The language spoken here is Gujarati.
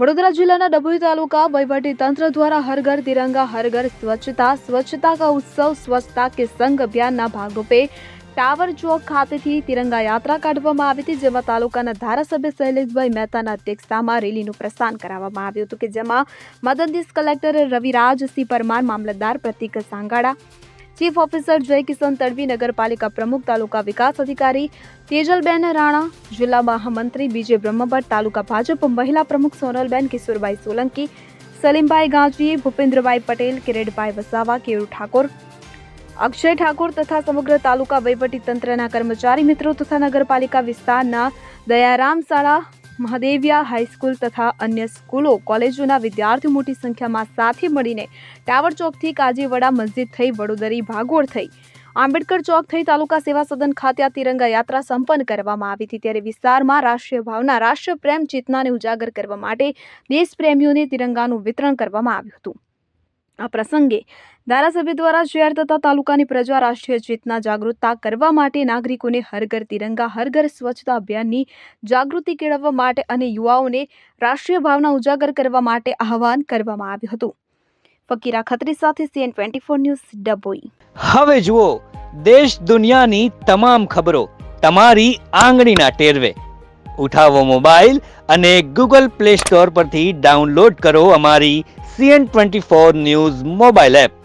વડોદરા જિલ્લાના ડભોઈ તાલુકા વહીવટીતંત્ર દ્વારા હર ઘર તિરંગા હર ઘર સ્વચ્છતા કા ઉત્સવ સ્વચ્છતા કે સંગ અભિયાનના ભાગરૂપે ટાવર ચોક ખાતેથી તિરંગા યાત્રા કાઢવામાં આવી હતી, જેમાં તાલુકાના ધારાસભ્ય શૈલેષભાઈ મહેતાના અધ્યક્ષતામાં રેલીનું પ્રસ્થાન કરાવવામાં આવ્યું હતું, કે જેમાં મદદનીશ કલેક્ટર રવિરાજસિંહ પરમાર, મામલતદાર પ્રતિક સાંગાડા, ચીફ ઓફિસર જય કિશન તડવી, નગરપાલિકા પ્રમુખ તાલુકા વિકાસ અધિકારી તેજલબેન રાણા, જિલ્લા મહામંત્રી બીજે બ્રહ્મભટ્ટ, તાલુકા ભાજપ મહિલા પ્રમુખ સોનલબેન કિશોરભાઈ સોલંકી, સલીમભાઈ ગાંધી, ભૂપેન્દ્રભાઈ પટેલ, કિરીટભાઈ વસાવા, કેળુ ઠાકોર, અક્ષય ઠાકોર તથા સમગ્ર તાલુકા વહીવટી તંત્રના કર્મચારી મિત્રો તથા નગરપાલિકા વિસ્તારના દયારામ શાળા, મહાદેવિયા હાઈસ્કૂલ તથા અન્ય સ્કૂલો કોલેજોના વિદ્યાર્થીઓ મોટી સંખ્યામાં સાથે મળીને ટાવર ચોકથી કાજીવડા મસ્જિદ થઈ, વડોદરી ભાગોળ થઈ, આંબેડકર ચોક થઈ તાલુકા સેવા સદન ખાતે આ તિરંગા યાત્રા સંપન્ન કરવામાં આવી હતી। ત્યારે વિસ્તારમાં રાષ્ટ્રીય ભાવના, રાષ્ટ્ર પ્રેમ ચેતનાને ઉજાગર કરવા માટે દેશપ્રેમીઓને તિરંગાનું વિતરણ કરવામાં આવ્યું હતું। આ પ્રસંગે ધારાસભ્ય દ્વારા શહેર તથા તાલુકાની પ્રજા રાષ્ટ્રીય ચેતના જાગૃતતા કરવા માટે નાગરિકોને હર ઘર તિરંગા હર ઘર સ્વચ્છતા અભિયાનની જાગૃતિ કેળવવા માટે અને યુવાઓને રાષ્ટ્રીય ભાવના ઉજાગર કરવા માટે આહવાન કરવામાં આવ્યું હતું। ફકીરા ખત્રી સાથે CN24 ન્યૂઝ ડભોઈ। હવે જુઓ દેશ દુનિયાની તમામ ખબરો તમારી આંગળીના ટેરવે। ઉઠાવો મોબાઈલ અને Google Play Store પરથી ડાઉનલોડ કરો અમારી CN24 ન્યૂઝ મોબાઈલ એપ।